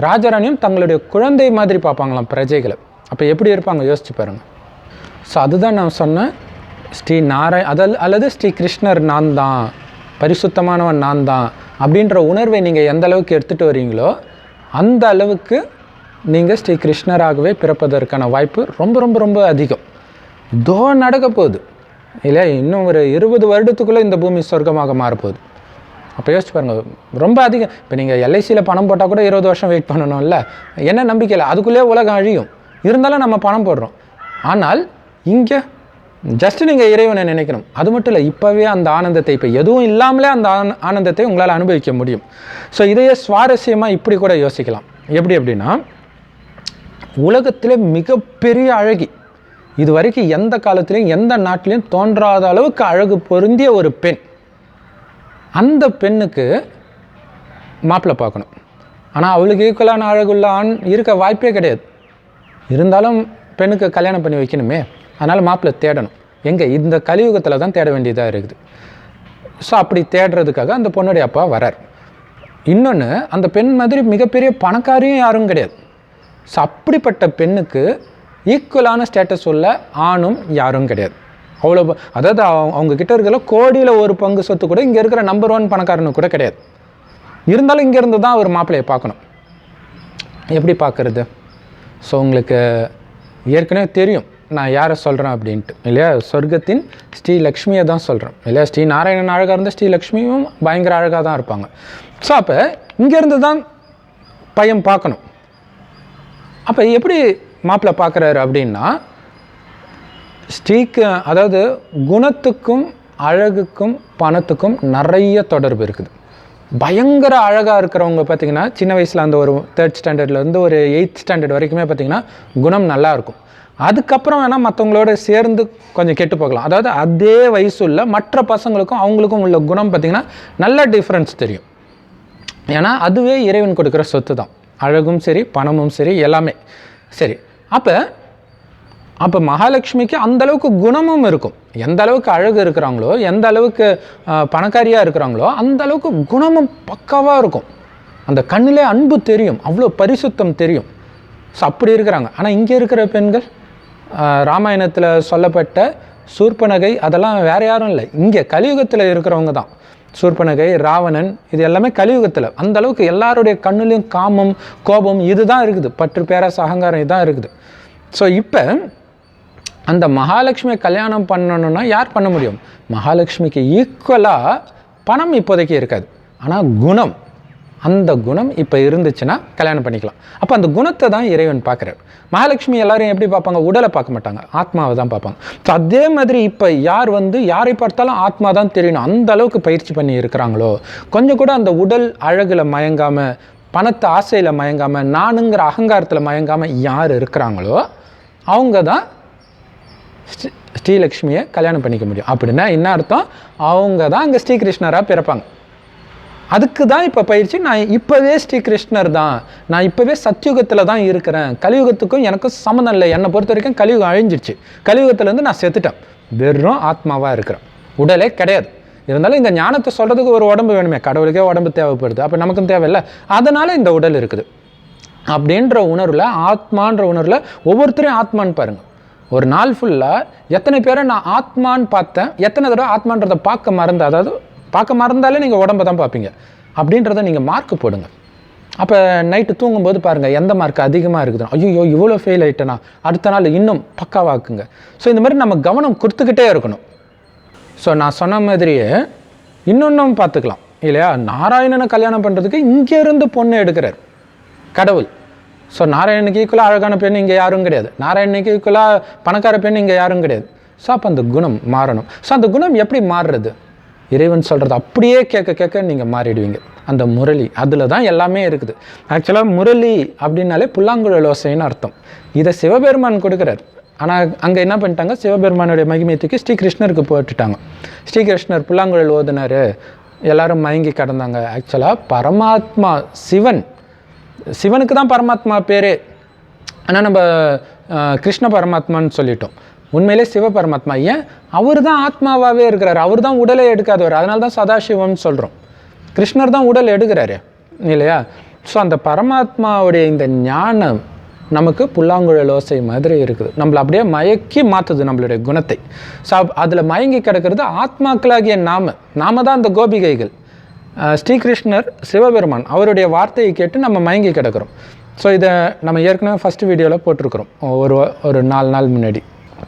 ராஜாராணியும் தங்களுடைய குழந்தை மாதிரி பார்ப்பாங்களாம் பிரஜைகளை. அப்போ எப்படி இருப்பாங்க யோசிச்சு பாருங்கள். ஸோ அதுதான் நான் சொன்னேன், ஸ்ரீ அல்லது ஸ்ரீ கிருஷ்ணர் நான் தான், பரிசுத்தமானவன் நான் தான் அப்படின்ற உணர்வை நீங்கள் எந்த அளவுக்கு எடுத்துகிட்டு வரீங்களோ அந்த அளவுக்கு நீங்கள் ஸ்ரீ கிருஷ்ணராகவே பிறப்பதற்கான வாய்ப்பு ரொம்ப ரொம்ப ரொம்ப அதிகம். இதோ நடக்க போகுது இல்லையா? இன்னும் ஒரு 20 வருடத்துக்குள்ளே இந்த பூமி சொர்க்கமாக மாறப்போகுது. அப்போ யோசிச்சு பாருங்கள், ரொம்ப அதிகம். இப்போ நீங்கள் எல்ஐசியில் பணம் போட்டால் கூட 20 வருஷம் வெயிட் பண்ணணும்ல, என்ன நம்பிக்கையில் அதுக்குள்ளேயே உலகம் அழியும். இருந்தாலும் நம்ம பணம் போடுறோம். ஆனால் இங்கே ஜஸ்ட்டு நீங்கள் இறைவனை நினைக்கணும். அது மட்டும் இல்லை, இப்போவே அந்த ஆனந்தத்தை, இப்போ எதுவும் இல்லாமலே அந்த ஆனந்தத்தை உங்களால் அனுபவிக்க முடியும். ஸோ இதையே சுவாரஸ்யமாக இப்படி கூட யோசிக்கலாம். எப்படி அப்படின்னா, உலகத்திலே மிகப்பெரிய அழகி, இது வரைக்கும் எந்த காலத்திலையும் எந்த நாட்டிலையும் தோன்றாத அளவுக்கு அழகு பொருந்திய ஒரு பெண். அந்த பெண்ணுக்கு மாப்பிள்ளை பார்க்கணும். ஆனால் அவளுக்கு ஈக்குவலான அழகுள்ள ஆண் இருக்க வாய்ப்பே கிடையாது. இருந்தாலும் பெண்ணுக்கு கல்யாணம் பண்ணி வைக்கணுமே, அதனால் மாப்பிள்ளை தேடணும். எங்கே? இந்த கலியுகத்தில் தான் தேட வேண்டியதாக இருக்குது. ஸோ அப்படி தேடுறதுக்காக அந்த பொண்ணுடைய அப்பா வரார். இன்னொன்று, அந்த பெண் மாதிரி மிகப்பெரிய பணக்காரியும் யாரும் கிடையாது. ஸோ அப்படிப்பட்ட பெண்ணுக்கு ஈக்குவலான ஸ்டேட்டஸ் உள்ள ஆணும் யாரும் கிடையாது. அவ்வளோ, அதாவது அவங்கக்கிட்ட இருக்கிற கோடியில் ஒரு பங்கு சொத்து கூட இங்கே இருக்கிற நம்பர் 1 பணக்காரனுக்கு கூட கிடையாது. இருந்தாலும் இங்கேருந்து தான் ஒரு மாப்பிள்ளையை பார்க்கணும். எப்படி பார்க்குறது? ஸோ உங்களுக்கு ஏற்கனவே தெரியும் நான் யாரை சொல்கிறேன் அப்படின்ட்டு இல்லையா? சொர்க்கத்தின் ஸ்ரீ லக்ஷ்மியை தான் சொல்கிறேன் இல்லையா? ஸ்ரீ நாராயணன் அழகாக இருந்தால் ஸ்ரீ லக்ஷ்மியும் பயங்கர அழகாக தான் இருப்பாங்க. ஸோ அப்போ இங்கேருந்து தான் பையன் பார்க்கணும். அப்போ எப்படி மாப்பிள்ளை பார்க்குறாரு அப்படின்னா, ஸ்ரீக்கு அதாவது குணத்துக்கும் அழகுக்கும் பணத்துக்கும் நிறைய தொடர்பு இருக்குது. பயங்கர அழகாக இருக்கிறவங்க பார்த்திங்கன்னா சின்ன வயசில் அந்த ஒரு 3rd ஸ்டாண்டர்ட்லேருந்து ஒரு 8th ஸ்டாண்டர்ட் வரைக்குமே பார்த்திங்கன்னா குணம் நல்லாயிருக்கும். அதுக்கப்புறம் வேணால் மற்றவங்களோட சேர்ந்து கொஞ்சம் கெட்டு போகலாம். அதாவது அதே வயசுள்ள மற்ற பசங்களுக்கும் அவங்களுக்கும் உள்ள குணம் பார்த்திங்கன்னா நல்ல டிஃப்ரென்ஸ் தெரியும். ஏன்னா அதுவே இறைவன் கொடுக்குற சொத்து தான், அழகும் சரி பணமும் சரி எல்லாமே சரி. அப்போ மகாலட்சுமிக்கு அந்தளவுக்கு குணமும் இருக்கும். எந்த அளவுக்கு அழகு இருக்கிறாங்களோ, எந்த அளவுக்கு பணக்காரியாக இருக்கிறாங்களோ அந்த அளவுக்கு குணமும் பக்காவாக இருக்கும். அந்த கண்ணிலே அன்பு தெரியும், அவ்வளோ பரிசுத்தம் தெரியும். ஸோ அப்படி இருக்கிறாங்க. ஆனால் இங்கே இருக்கிற பெண்கள் ராமாயணத்தில் சொல்லப்பட்ட சூர்பனகை அதெல்லாம் வேறு யாரும் இல்லை, இங்கே கலியுகத்தில் இருக்கிறவங்க தான். சூர்பனகை, ராவணன், இது எல்லாமே கலியுகத்தில். அந்த அளவுக்கு எல்லாருடைய கண்ணுலேயும் காமம் கோபம் இதுதான் இருக்குது, பற்று பேராசை அகங்காரம் இதுதான் இருக்குது. ஸோ இப்போ அந்த மகாலட்சுமியை கல்யாணம் பண்ணணுன்னா யார் பண்ண முடியும்? மகாலட்சுமிக்கு ஈக்குவலாக பணம் இப்போதைக்கு இருக்காது, ஆனால் குணம், அந்த குணம் இப்போ இருந்துச்சுன்னா கல்யாணம் பண்ணிக்கலாம். அப்போ அந்த குணத்தை தான் இறைவன் பார்க்குறாரு. மகாலட்சுமி எல்லாரும் எப்படி பார்ப்பாங்க? உடலை பார்க்க மாட்டாங்க, ஆத்மாவை தான் பார்ப்பாங்க. ஸோ அதே மாதிரி இப்போ யார் யாரை பார்த்தாலும் ஆத்மா தான் தெரியணும், அந்த அளவுக்கு பயிற்சி பண்ணி இருக்கிறாங்களோ, கொஞ்சம் கூட அந்த உடல் அழகில் மயங்காமல், பணத்தை ஆசையில் மயங்காமல், நானுங்கிற அகங்காரத்தில் மயங்காமல் யார் இருக்கிறாங்களோ அவங்க தான் ஸ்ரீலக்ஷ்மியை கல்யாணம் பண்ணிக்க முடியும். அப்படின்னா என்ன அர்த்தம்? அவங்க தான் அங்கே ஸ்ரீகிருஷ்ணராக பிறப்பாங்க. அதுக்கு தான் இப்போ பயிற்சி. நான் இப்போவே ஸ்ரீகிருஷ்ணர் தான், நான் இப்போவே சத்யுகத்தில் தான் இருக்கிறேன், கலியுகத்துக்கும் எனக்கும் சம்மந்தம் இல்லை. என்னை பொறுத்த வரைக்கும் கலியுகம் அழிஞ்சிடுச்சு, கலியுகத்துலேருந்து நான் செத்துட்டேன், வெறும் ஆத்மாவாக இருக்கிறேன், உடலே கிடையாது. இருந்தாலும் இந்த ஞானத்தை சொல்கிறதுக்கு ஒரு உடம்பு வேணுமே, கடவுளுக்கே உடம்பு தேவைப்படுது, அப்போ நமக்கும் தேவையில்லை, அதனால் இந்த உடல் இருக்குது அப்படின்ற உணர்வில், ஆத்மான்ற உணர்வில் ஒவ்வொருத்தரையும் ஆத்மான்னு பாருங்கள். ஒரு நாள் ஃபுல்லாக எத்தனை பேரை நான் ஆத்மான்னு பார்த்தேன், எத்தனை தடவை ஆத்மான்றதை பார்க்க மறந்தேன், அதாவது பார்க்க மறந்தாலே நீங்கள் உடம்பை தான் பார்ப்பீங்க அப்படின்றத நீங்கள் மார்க்கு போடுங்க. அப்போ நைட்டு தூங்கும்போது பாருங்கள் எந்த மார்க் அதிகமாக இருக்குது, ஐயோ இவ்வளோ ஃபெயில் ஆகிட்டேனா, அடுத்த நாள் இன்னும் பக்காவாக்குங்க. ஸோ இந்த மாதிரி நம்ம கவனம் கொடுத்துக்கிட்டே இருக்கணும். ஸோ நான் சொன்ன மாதிரியே இன்னொன்றும் பார்த்துக்கலாம் இல்லையா? நாராயணனை கல்யாணம் பண்ணுறதுக்கு இங்கேருந்து பொண்ணு எடுக்கிறார் கடவுள். ஸோ நாராயணனுக்கு ஈக்குவலாக அழகான பெண் இங்கே யாரும் கிடையாது, நாராயணனுக்கு ஈக்குவலாக பணக்கார பெண் இங்கே யாரும் கிடையாது. ஸோ அப்போ அந்த குணம் மாறணும். ஸோ அந்த குணம் எப்படி மாறுறது? இறைவன் சொல்கிறது அப்படியே கேட்க கேட்க நீங்கள் மாறிடுவீங்க. அந்த முரளி, அதில் தான் எல்லாமே இருக்குது. ஆக்சுவலாக முரளி அப்படின்னாலே புல்லாங்குழல் ஓசைன்னு அர்த்தம். இதை சிவபெருமான் கொடுக்குறார். ஆனால் அங்கே என்ன பண்ணிட்டாங்க, சிவபெருமானுடைய மகிமையத்துக்கு ஸ்ரீகிருஷ்ணருக்கு போட்டுட்டாங்க. ஸ்ரீகிருஷ்ணர் புல்லாங்குழல் ஓதுனார், எல்லாரும் மயங்கி கிடந்தாங்க. ஆக்சுவலாக பரமாத்மா சிவனுக்கு தான் பரமாத்மா பேரே. ஆனால் நம்ம கிருஷ்ண பரமாத்மான்னு சொல்லிட்டோம். உண்மையிலே சிவ பரமாத்மா ஏன்? அவர் தான் ஆத்மாவாகவே இருக்கிறார், அவர் தான் உடலை எடுக்காதவர், அதனால தான் சதாசிவம்னு சொல்கிறோம். கிருஷ்ணர் தான் உடல் எடுக்கிறாரு இல்லையா? ஸோ அந்த பரமாத்மாவுடைய இந்த ஞானம் நமக்கு புல்லாங்குழல் ஓசை மாதிரி இருக்குது, நம்மளை அப்படியே மயக்கி மாற்றுது நம்மளுடைய குணத்தை. ஸோ அதில் மயங்கி கிடக்கிறது ஆத்மாக்களாகிய நாம தான் அந்த கோபிகைகள். ஸ்ரீகிருஷ்ணர் சிவபெருமான் அவருடைய வார்த்தையை கேட்டு நம்ம மயங்கி கிடக்கிறோம். ஸோ இதை நம்ம ஏற்கனவே ஃபஸ்ட்டு வீடியோவில் போட்டிருக்கிறோம், ஒரு 4 நாள் முன்னாடி.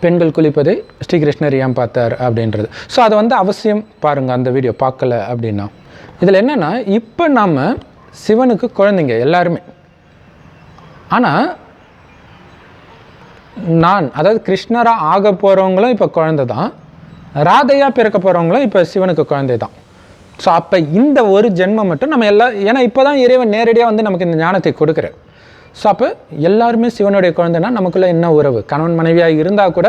பெண்கள் குளிப்பதை ஸ்ரீகிருஷ்ணர் ஏன் பார்த்தார் அப்படின்றது. ஸோ அதை அவசியம் பாருங்கள், அந்த வீடியோ பார்க்கல அப்படின்னா. இதில் என்னென்னா, இப்போ நாம் சிவனுக்கு குழந்தைங்க எல்லாருமே. ஆனால் அதாவது கிருஷ்ணராக ஆக போகிறவங்களும் இப்போ குழந்தை தான், ராதையாக பிறக்க போகிறவங்களும் இப்போ சிவனுக்கு குழந்தை தான். ஸோ அப்போ இந்த ஒரு ஜென்மம் மட்டும் நம்ம ஏன்னா இப்போ தான் இறைவன் நேரடியாக நமக்கு இந்த ஞானத்தை கொடுக்குறார். ஸோ அப்போ எல்லாருமே சிவனுடைய குழந்தைன்னா நமக்குள்ளே என்ன உறவு? கணவன் மனைவியாக இருந்தால் கூட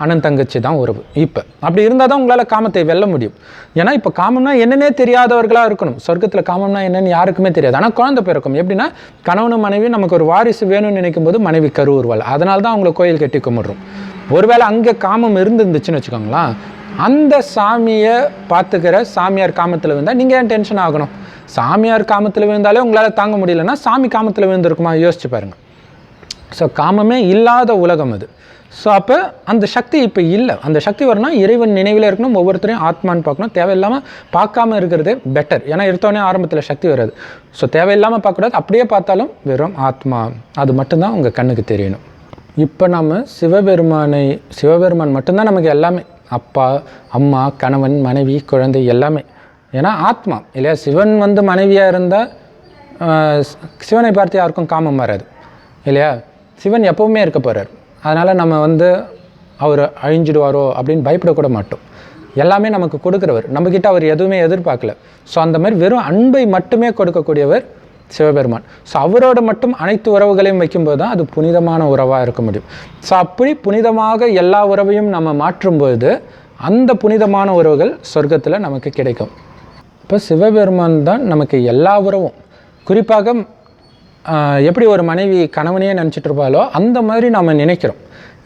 அண்ணன் தங்கச்சி தான் உறவு. இப்போ அப்படி இருந்தால் தான் உங்களால் காமத்தை வெல்ல முடியும். ஏன்னா இப்போ காமம்னா என்னன்னே தெரியாதவர்களாக இருக்கணும். சொர்க்கத்தில் காமம்னா என்னன்னு யாருக்குமே தெரியாது, ஆனால் குழந்தை பிறக்கும். எப்படின்னா கணவனும் மனைவி நமக்கு ஒரு வாரிசு வேணும்னு நினைக்கும் போது மனைவி கருவுருவாள், அதனால தான் அவங்கள கோயில் கட்டி கும்பிட்றோம். ஒருவேளை அங்கே காமம் இருந்துச்சுன்னு வச்சுக்கோங்களேன், அந்த சாமியை பார்த்துக்கிற சாமியார் காமத்தில் விழுந்தால் நீங்கள் ஏன் டென்ஷன் ஆகணும்? சாமியார் காமத்தில் விழுந்தாலே உங்களால் தாங்க முடியலன்னா சாமி காமத்தில் விழுந்திருக்குமா? யோசிச்சு பாருங்கள். ஸோ காமமே இல்லாத உலகம் அது. ஸோ அப்போ அந்த சக்தி இப்போ இல்லை. அந்த சக்தி வரணும், இறைவன் நினைவில் இருக்கணும், ஒவ்வொருத்தரையும் ஆத்மான்னு பார்க்கணும். தேவையில்லாமல் பார்க்காம இருக்கிறதே பெட்டர். ஏன்னா எடுத்தோடனே ஆரம்பத்தில் சக்தி வராது. ஸோ தேவையில்லாமல் பார்க்கக்கூடாது. அப்படியே பார்த்தாலும் வெறும் ஆத்மா, அது மட்டும்தான் உங்கள் கண்ணுக்கு தெரியணும். இப்போ நாம் சிவபெருமான் மட்டும்தான் நமக்கு எல்லாமே, அப்பா அம்மா கணவன் மனைவி குழந்தை எல்லாமே. ஏன்னா ஆத்மா இல்லையா? சிவன் மனைவியாக இருந்தால் சிவனை பார்த்து யாருக்கும் காமம் வராது இல்லையா? சிவன் எப்போவுமே இருக்க போகிறார். அதனால் நம்ம அவர் அழிஞ்சிடுவாரோ அப்படின்னு பயப்படக்கூட மாட்டோம். எல்லாமே நமக்கு கொடுக்குறவர், நம்மக்கிட்ட அவர் எதுவுமே எதிர்பார்க்கல. ஸோ அந்த மாதிரி வெறும் அன்பை மட்டுமே கொடுக்கக்கூடியவர் சிவபெருமான். ஸோ அவரோட மட்டும் அனைத்து உறவுகளையும் வைக்கும்போது தான் அது புனிதமான உறவாக இருக்க முடியும். ஸோ அப்படி புனிதமாக எல்லா உறவையும் நம்ம மாற்றும்போது அந்த புனிதமான உறவுகள் சொர்க்கத்தில் நமக்கு கிடைக்கும். இப்போ சிவபெருமான் தான் நமக்கு எல்லா உறவும். குறிப்பாக எப்படி ஒரு மனைவி கணவனையே நினச்சிட்டு இருப்பாளோ அந்த மாதிரி நாம் நினைக்கிறோம்.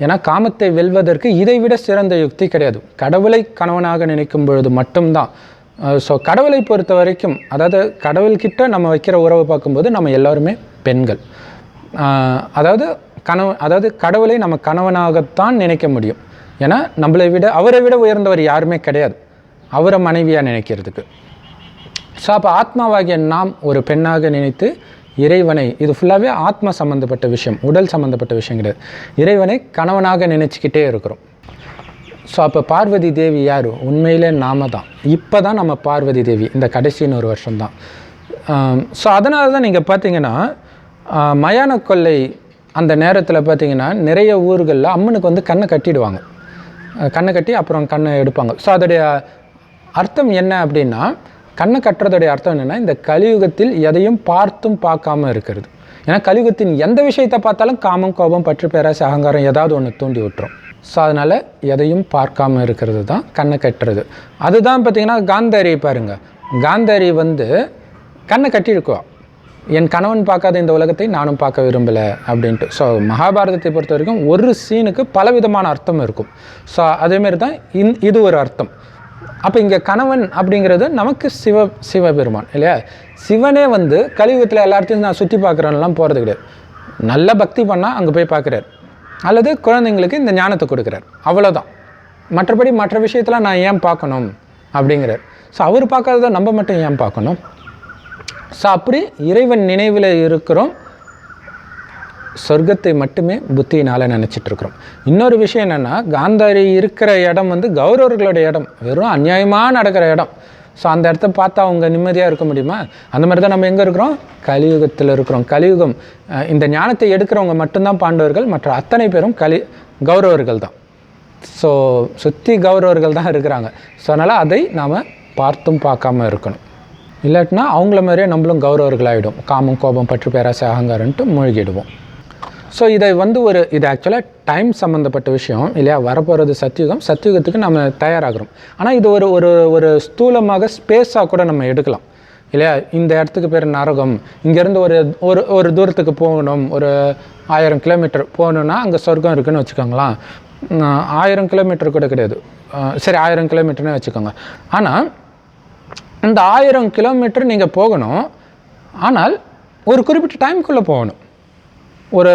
ஏன்னா காமத்தை வெல்வதற்கு இதை விட சிறந்த யுக்தி கிடையாது. கடவுளை கணவனாக நினைக்கும் பொழுது மட்டும்தான். ஸோ கடவுளை பொறுத்த வரைக்கும், அதாவது கடவுள்கிட்ட நம்ம வைக்கிற உறவை பார்க்கும்போது நம்ம எல்லாருமே பெண்கள். அதாவது கடவுளை நம்ம கணவனாகத்தான் நினைக்க முடியும். ஏன்னா அவரை விட உயர்ந்தவர் யாருமே கிடையாது அவரை மனைவியாக நினைக்கிறதுக்கு. ஸோ அப்போ ஆத்மாவாகிய நாம் ஒரு பெண்ணாக நினைத்து இறைவனை, இது ஃபுல்லாகவே ஆத்மா சம்மந்தப்பட்ட விஷயம், உடல் சம்மந்தப்பட்ட விஷயம் கிடையாது. இறைவனை கணவனாக நினச்சிக்கிட்டே இருக்கிறோம். ஸோ அப்போ பார்வதி தேவி யார்? உண்மையிலே நாம தான். இப்போ தான் நம்ம பார்வதி தேவி, இந்த கடைசின்னு ஒரு வருஷம்தான். ஸோ அதனால தான் நீங்கள் பார்த்தீங்கன்னா மயான கொள்ளை அந்த நேரத்தில் பார்த்தீங்கன்னா நிறைய ஊர்களில் அம்மனுக்கு வந்து கண்ணை கட்டிடுவாங்க. கண்ணை கட்டி அப்புறம் கண்ணை எடுப்பாங்க. ஸோ அதோடைய அர்த்தம் என்ன அப்படின்னா, கண்ணை கட்டுறதுடைய அர்த்தம் என்னென்னா, இந்த கலியுகத்தில் எதையும் பார்த்தும் பார்க்காம இருக்கிறது. ஏன்னா கலியுகத்தின் எந்த விஷயத்தை பார்த்தாலும் காமம், கோபம், பற்று, பேராசை, அகங்காரம் ஏதாவது ஒன்று தூண்டி விட்டுரும். ஸோ அதனால் எதையும் பார்க்காம இருக்கிறது தான் கண்ணை கட்டுறது. அதுதான் பார்த்திங்கன்னா காந்தாரி பாருங்கள். காந்தாரி வந்து கண்ணை கட்டியிருக்குவா, என் கணவன் பார்க்காத இந்த உலகத்தை நானும் பார்க்க விரும்பலை அப்படின்ட்டு. ஸோ மகாபாரதத்தை பொறுத்த வரைக்கும் ஒரு சீனுக்கு பலவிதமான அர்த்தம் இருக்கும். ஸோ அதேமாரி தான் இது ஒரு அர்த்தம். அப்போ இங்கே கணவன் அப்படிங்கிறது நமக்கு சிவபெருமான் இல்லையா? சிவனே வந்து கலியுகத்தில் எல்லாத்தையும் நான் சுற்றி பார்க்குறேன்லாம் போகிறது கிடையாது. நல்ல பக்தி பண்ணால் அங்கே போய் பார்க்குறார், அல்லது குழந்தைங்களுக்கு இந்த ஞானத்தை கொடுக்குறார், அவ்வளோதான். மற்றபடி மற்ற விஷயத்தில் நான் ஏன் பார்க்கணும் அப்படிங்கிறார். ஸோ அவர் பார்க்காததை நம்ம மட்டும் ஏன் பார்க்கணும்? ஸோ அப்படி இறைவன் நினைவில் இருக்கிறோம், சொர்க்கத்தை மட்டுமே புத்தியினால் நினச்சிட்ருக்குறோம். இன்னொரு விஷயம் என்னென்னா, காந்தாரி இருக்கிற இடம் வந்து கௌரவர்களுடைய இடம், வெறும் அநியாயமாக நடக்கிற இடம். ஸோ அந்த இடத்த பார்த்தா அவங்க நிம்மதியாக இருக்க முடியுமா? அந்த மாதிரி தான் நம்ம எங்கே இருக்கிறோம்? கலியுகத்தில் இருக்கிறோம். கலியுகம் இந்த ஞானத்தை எடுக்கிறவங்க மட்டும்தான் பாண்டவர்கள், மற்ற அத்தனை பேரும் கௌரவர்கள் தான். ஸோ சுற்றி கௌரவர்கள் தான் இருக்கிறாங்க. ஸோ அதனால் அதை நாம் பார்த்தும் பார்க்காம இருக்கணும். இல்லாட்டினா அவங்கள மாதிரியே நம்மளும் கௌரவர்களாகிடும். காமம், கோபம், பற்று, பேராசை, அகங்காரன்ட்டு மூழ்கிடுவோம். ஸோ இதை வந்து இது ஆக்சுவலாக டைம் சம்மந்தப்பட்ட விஷயம் இல்லையா? வரப்போகிறது சத்தியுகம், சத்தியுகத்துக்கு நம்ம தயாராகிறோம். ஆனால் இது ஒரு ஸ்தூலமாக ஸ்பேஸாக கூட நம்ம எடுக்கலாம் இல்லையா? இந்த இடத்துக்கு பேர் நரகம், இங்கேருந்து ஒரு தூரத்துக்கு போகணும், ஒரு 1000 கிலோமீட்டர் போகணுன்னா அங்கே சொர்க்கம் இருக்குதுன்னு வச்சுக்கோங்களேன். 1000 கிலோமீட்டர் கூட கிடையாது, சரி 1000 கிலோமீட்டர்னே வச்சுக்கோங்க. ஆனால் இந்த 1000 கிலோமீட்டர் நீங்கள் போகணும், ஆனால் ஒரு குறிப்பிட்ட டைமுக்குள்ளே போகணும். ஒரு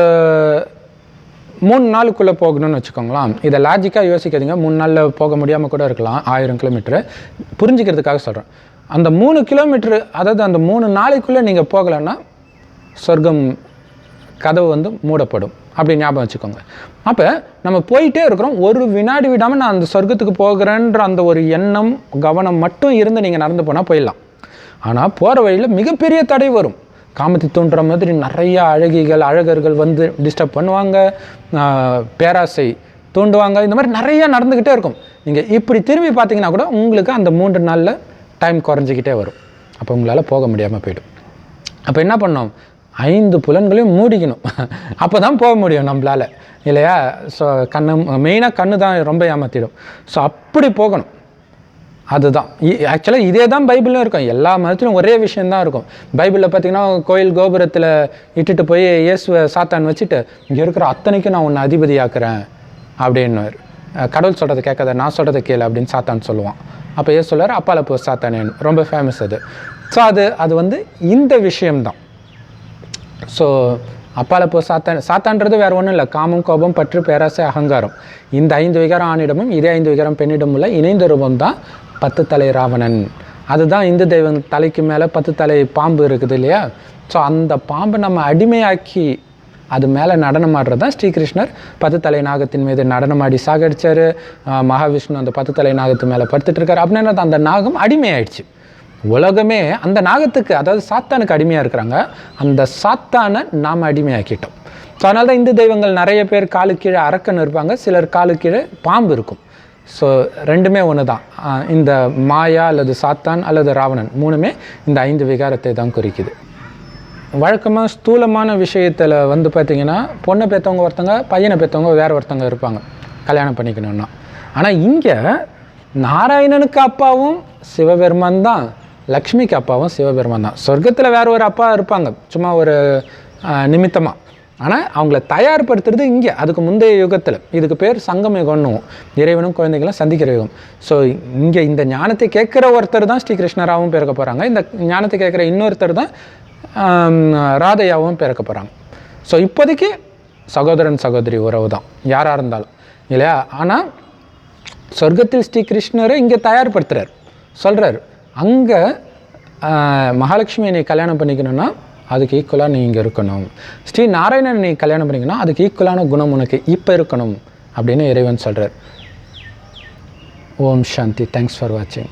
3 நாளுக்குள்ளே போகணும்னு வச்சுக்கோங்களேன். இதை லாஜிக்காக யோசிக்காதீங்க. 3 நாளில் போக முடியாமல் கூட இருக்கலாம். 1000 கிலோமீட்டரு புரிஞ்சுக்கிறதுக்காக சொல்கிறேன். அந்த 3 கிலோமீட்டரு, அதாவது அந்த 3 நாளைக்குள்ளே நீங்கள் போகலைன்னா சொர்க்கம் கதவு வந்து மூடப்படும், அப்படி ஞாபகம் வச்சுக்கோங்க. அப்போ நம்ம போயிட்டே இருக்கிறோம், ஒரு வினாடி விடாமல் நான் அந்த சொர்க்கத்துக்கு போகிறேன்ற அந்த ஒரு எண்ணம், கவனம் மட்டும் இருந்து நீங்கள் நடந்து போனால் போயிடலாம். ஆனால் போகிற வழியில் மிகப்பெரிய தடை வரும். காமத்தை தூண்டுற மாதிரி நிறைய அழகர்கள் வந்து டிஸ்டர்ப் பண்ணுவாங்க, பேராசை தூண்டுவாங்க, இந்த மாதிரி நிறையா நடந்துக்கிட்டே இருக்கும். நீங்கள் இப்படி திரும்பி பார்த்தீங்கன்னா கூட உங்களுக்கு அந்த 3 நாளில் டைம் குறைஞ்சிக்கிட்டே வரும். அப்போ உங்களால் போக முடியாமல் போய்டும். அப்போ என்ன பண்ணோம்? 5 புலன்களையும் மூடிக்கணும். அப்போ தான் போக முடியும் நம்மளால் இல்லையா? ஸோ மெயினாக கண்ணு தான் ரொம்ப ஏமாற்றிடும். ஸோ அப்படி போகணும். அதுதான் ஆக்சுவலாக இதே தான் பைபிளும் இருக்கும். எல்லா மதத்திலும் ஒரே விஷயந்தான் இருக்கும். பைபிளில் பார்த்திங்கன்னா கோயில் கோபுரத்தில் இட்டுட்டு போய் இயேசுவை சாத்தான் வச்சுட்டு, இங்கே இருக்கிற அத்தனைக்கும் நான் உன்னை அதிபதி ஆக்குறேன் அப்படின்னு. கடவுள் சொல்கிறத கேட்காத, நான் சொல்கிறத கேளு அப்படின்னு சாத்தான் சொல்லுவான். அப்போ ஏசு சொல்லுவார், அப்பால போ சாத்தானே, ரொம்ப ஃபேமஸ் அது. ஸோ அது வந்து இந்த விஷயம்தான். ஸோ அப்பால போ சாத்தான்றது வேறு ஒன்றும் இல்லை, காமம், கோபம், பற்று, பேராசை, அகங்காரம். இந்த 5 விகாரம் ஆணிடமும் இதே 5 விகாரம் பெண்ணிடம் உள்ள இணைந்த ரூபம் தான் 10 தலை ராவணன். அதுதான் இந்து தெய்வம் தலைக்கு மேலே 10 தலை பாம்பு இருக்குது இல்லையா? ஸோ அந்த பாம்பை நம்ம அடிமையாக்கி அது மேலே நடனம் ஆடுறது தான் ஸ்ரீகிருஷ்ணர் 10 தலை நாகத்தின் மீது நடனமாடி சாகடிச்சார். மகாவிஷ்ணு அந்த 10 தலை நாகத்து மேலே படுத்துட்ருக்கார். அப்படின்னா அந்த நாகம் அடிமையாயிடுச்சு. உலகமே அந்த நாகத்துக்கு, அதாவது சாத்தானுக்கு அடிமையாக இருக்கிறாங்க. அந்த சாத்தானை நாம் அடிமையாக்கிட்டோம். ஸோ அதனால தான் இந்து தெய்வங்கள் நிறைய பேர் காலு கீழே அரக்கன் இருப்பாங்க, சிலர் காலு கீழே பாம்பு இருக்கும். ஸோ ரெண்டுமே ஒன்று தான். இந்த மாயா அல்லது சாத்தான் அல்லது ராவணன் 3மே இந்த 5 விகாரத்தை தான் குறிக்குது. வழக்கமாக ஸ்தூலமான விஷயத்தில் வந்து பார்த்திங்கன்னா, பொண்ணை பெற்றவங்க ஒருத்தங்க, பையனை பெற்றவங்க வேறு ஒருத்தங்க இருப்பாங்க கல்யாணம் பண்ணிக்கணுன்னா. ஆனால் இங்கே நாராயணனுக்கு அப்பாவும் சிவபெருமான் தான், லக்ஷ்மிக்கு அப்பாவும் சிவபெருமான் தான். சொர்க்கத்தில் வேறு ஒரு அப்பா இருப்பாங்க, சும்மா ஒரு நிமித்தமாக. ஆனால் அவங்கள தயார்படுத்துறது இங்கே, அதுக்கு முந்தைய யுகத்தில். இதுக்கு பேர் சங்கம் யுகம்னு, இறைவனும் குழந்தைகளும் சந்திக்கிற யுகம். ஸோ இங்கே இந்த ஞானத்தை கேட்குற ஒருத்தர் தான் ஸ்ரீகிருஷ்ணராகவும் பிறக்க போகிறாங்க. இந்த ஞானத்தை கேட்குற இன்னொருத்தர் தான் ராதையாகவும் பிறக்க போகிறாங்க. ஸோ இப்போதைக்கு சகோதரன் சகோதரி உறவு தான் யாராக இருந்தாலும் இல்லையா? ஆனால் சொர்க்கத்தில் ஸ்ரீகிருஷ்ணரை இங்கே தயார்படுத்துகிறார், சொல்கிறார். அங்கே மகாலட்சுமி என்னை கல்யாணம் பண்ணிக்கணும்னா அதுக்கு ஈக்குவலாக நீங்கள் இருக்கணும். ஸ்ரீ நாராயணன் நீ கல்யாணம் பண்ணிங்கன்னா அதுக்கு ஈக்குவலான குணம் உனக்கு இப்போ இருக்கணும் அப்படின்னு இறைவன் சொல்கிறார். ஓம் சாந்தி. தேங்க்ஸ் ஃபார் வாட்சிங்.